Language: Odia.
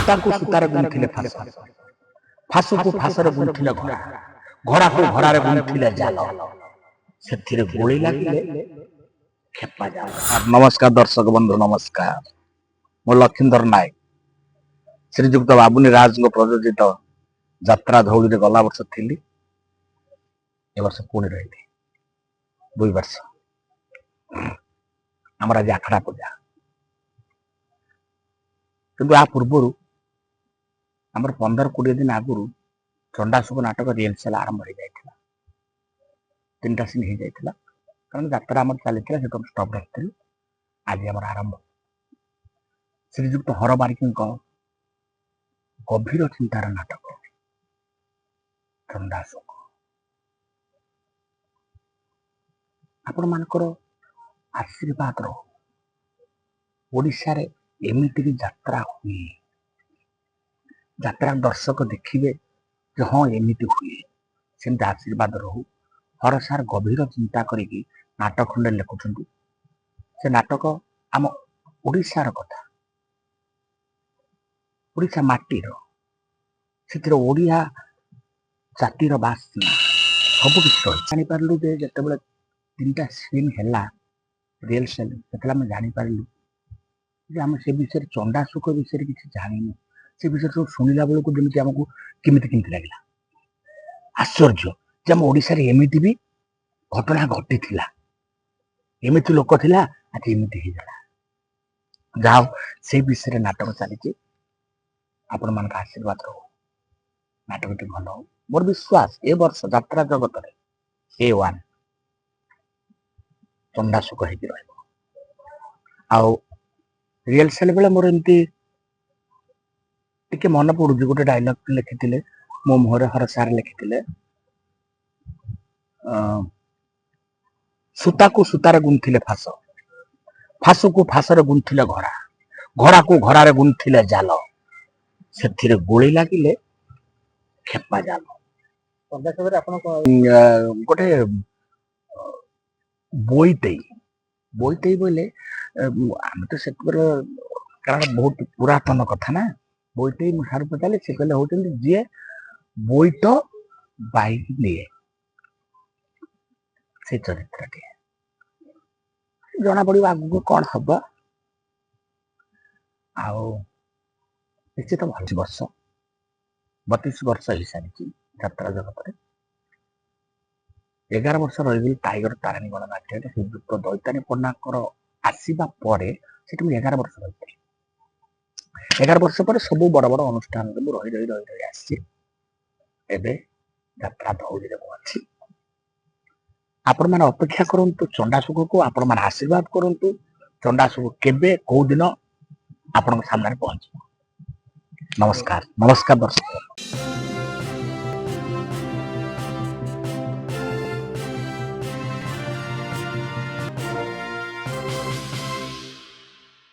ସୂତାକୁ ସୂତାରେ ଗୁନ୍ଥିଲେ ଫାସ, ଫାସକୁ ଫାସରେ ଗୁନ୍ଥିଲେ ଘୋଡ଼ା, ଘୋଡ଼ାକୁ ଘୋଡ଼ାରେ ଗୁନ୍ଥିଲେ ଜାଲ, ସେଥିରେ ଗୋଳି ଲାଗିଲେ ଖେପା ଜାଲ। ନମସ୍କାର ଦର୍ଶକ ବନ୍ଧୁ, ନମସ୍କାର। ମୁଁ ଲକ୍ଷ୍ମୀଧର ନାୟକ, ଶ୍ରୀଯୁକ୍ତ ବାବୁନି ରାଜଙ୍କ ପ୍ରଯୋଜିତ ଯାତ୍ରା ଧଉଳିରେ ଗଲା ବର୍ଷ ଥିଲି, ଏ ବର୍ଷ ପୁଣି ରହିଲି 2 ବର୍ଷ। ଆମର ଆଜି ଆଖଡ଼ା ପୂଜା, କିନ୍ତୁ ଆ ପୂର୍ବରୁ ଆମର 15-20 ଦିନ ଆଗରୁ ଚଣ୍ଡାଶୁକ ନାଟକ ରିହର୍ସାଲ ଆରମ୍ଭ ହେଇଯାଇଥିଲା। 3ଟା ସିନ୍ ହେଇଯାଇଥିଲା, କାରଣ ଯାତ୍ରା ଆମର ଚାଲିଥିଲା, ସେଠୁ ଷ୍ଟପ୍ ରଖିଥିଲୁ। ଆଜି ଆମର ଆରମ୍ଭ। ଶ୍ରୀଯୁକ୍ତ ହର ବାରିକଙ୍କ ଗଭୀର ଚିନ୍ତାର ନାଟକ ଚଣ୍ଡାଶୁକ। ଆପଣମାନଙ୍କର ଆଶୀର୍ବାଦ ରହୁ। ଓଡ଼ିଶାରେ ଏମିତି ବି ଯାତ୍ରା ହୁଏ, ଯାତ୍ରା ଦର୍ଶକ ଦେଖିବେ ଯେ ହଁ ଏମିତି ହୁଏ, ସେମିତି ଆଶୀର୍ବାଦ ରହୁ। ହର ସାର୍ ଗଭୀର ଚିନ୍ତା କରିକି ନାଟକ ଖଣ୍ଡେ ଲେଖୁଛନ୍ତି। ସେ ନାଟକ ଆମ ଓଡ଼ିଶାର କଥା, ଓଡ଼ିଶା ମାଟିର, ସେଥିରେ ଓଡ଼ିଆ ଜାତିର ବାସ୍ନା ସବୁ କିଛି ରହିଛି। ଜାଣିପାରିଲୁ ଯେ ଯେତେବେଳେ 3ଟା ସିନ୍ ହେଲା ରିହର୍ସାଲ, ସେତେବେଳେ ଆମେ ଜାଣିପାରିଲୁ ଯେ ଆମେ ସେ ବିଷୟରେ ଚଣ୍ଡାଶୁକ ବିଷୟରେ କିଛି ଜାଣିନୁ। ସେ ବିଷୟରେ ସବୁ ଶୁଣିଲା ବେଳକୁ ଯେମିତି ଆମକୁ କେମିତି ଲାଗିଲା, ଆଶ୍ଚର୍ଯ୍ୟ ଯେ ଆମ ଓଡ଼ିଶାରେ ଏମିତି ବି ଘଟଣା ଘଟିଥିଲା, ଏମିତି ଲୋକ ଥିଲା, ଆଜି ଏମିତି ହେଇଗଲା। ଯାହା ହଉ, ସେଇ ବିଷୟରେ ନାଟକ ଚାଲିଛି। ଆପଣମାନଙ୍କ ଆଶୀର୍ବାଦ ରହୁ, ନାଟକଟି ଭଲ ହଉ। ମୋର ବିଶ୍ୱାସ ଏ ବର୍ଷ ଯାତ୍ରା ଜଗତରେ A1 ଚଣ୍ଡାଶୁକ ହେଇକି ରହିବ। ଆଉ ରିହର୍ସାଲ ବେଳେ ମୋର ଏମିତି ଟିକେ ମନେ ପଡୁଛି, ଗୋଟେ ଡାଇଲଗ ଲେଖିଥିଲେ ମୋ ମୁହଁରେ ହର ସାର୍ ଲେଖିଥିଲେ, ସୂତାକୁ ସୂତାରେ ଗୁନ୍ଥିଲେ ଫାସ, ଫାସକୁ ଫାସରେ ଗୁନ୍ଥିଲେ ଘୋଡ଼ା, ଘୋଡ଼ାକୁ ଘୋଡ଼ାରେ ଗୁନ୍ଥିଲେ ଜାଲ, ସେଥିରେ ଗୋଳି ଲାଗିଲେ ଖେପା ଜାଲ। ଆପଣ ଗୋଟେ ବୋଇତେଇ ବୋଇଲେ ଆମେ ତ ସେତେବେଳେ, କାରଣ ବହୁତ ପୁରାତନ କଥା ନା, ବୋଇତେଇ ମୁଁ ସାର୍ ପଚାରିଲେ, ସେ କହିଲେ ହଉଛନ୍ତି ଯିଏ ବୋଇତ ବାହିକି ନିଏ, ସେ ଚରିତ୍ରଟି। ଜଣା ପଡିବ ଆଗକୁ କଣ ହବ। ଆଉ ନିଶ୍ଚିତ ଭଲ। 32 ବର୍ଷ ହେଇସାରିଛି ଯାତ୍ରା ଜଗତରେ। 11 ବର୍ଷ ରହିଗଲି ଟାଇଗର ତାରିଣୀ ଗଣନାଟ୍ୟରେ। ଶ୍ରୀଯୁକ୍ତ ଦୈତାନୀ ପଣ୍ଡାଙ୍କର ଆସିବା ପରେ ସେଠି ମୁଁ 11 ବର୍ଷ ରହିଥିଲି। 11 ବର୍ଷ ପରେ ସବୁ ବଡ ବଡ ଅନୁଷ୍ଠାନରେ ମୁଁ ରହି ଆସିଛି। ଏବେ ଯାତ୍ରା ଧଉଳିରେ ମୁଁ ଅଛି। ଆପଣମାନେ ଅପେକ୍ଷା କରନ୍ତୁ ଚଣ୍ଡାଶୁକକୁ, ଆପଣମାନେ ଆଶୀର୍ବାଦ କରନ୍ତୁ। ଚଣ୍ଡାଶୁକ କେବେ କୋଉ ଦିନ ଆପଣଙ୍କ ସାମ୍ନାରେ ପହଞ୍ଚିବ। ନମସ୍କାର, ନମସ୍କାର ଦର୍ଶକ।